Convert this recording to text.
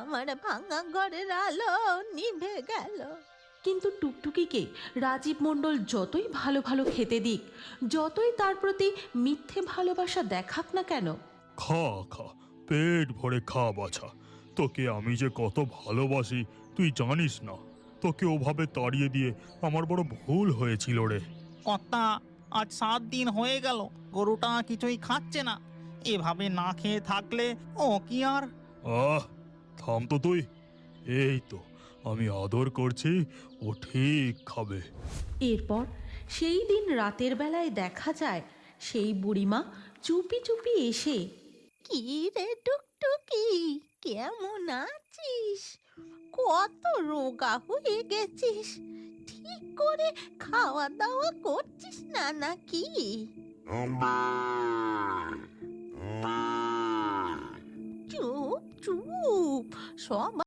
আমার ভাঙা ঘরের আলো নিভে গেল। কিন্তু টুকটুকিকে রাজীব মণ্ডল যতই ভালো ভালো খেতে দিক, যতই তার প্রতি মিথ্যে ভালোবাসা দেখাক না কেন, খা খা, পেট ভরে খা বাছা। তোকে আমি যে কত ভালোবাসি তুই জানিস না। তোকে ওভাবে তাড়িয়ে দিয়ে আমার বড় ভুল হয়েছিল রে। কর্তা, আজ 7 দিন হয়ে গেল গরুটা কিছুই খাচ্ছে না। এভাবে না খেয়ে থাকলে ও কি আর। আহ, থাম তো তুই। এই তো আমি আদর করছি, ও ঠিক খাবে। এরপর সেই দিন রাতের বেলায় দেখা যায় সেই বুড়িমা চুপি চুপি এসে, কি রে টুকটুকি, কেমন আছিস? কত রোগা হয়ে গেছিস, ঠিক করে খাওয়া দাওয়া করছিস না নাকি? চুপ চুপ, সব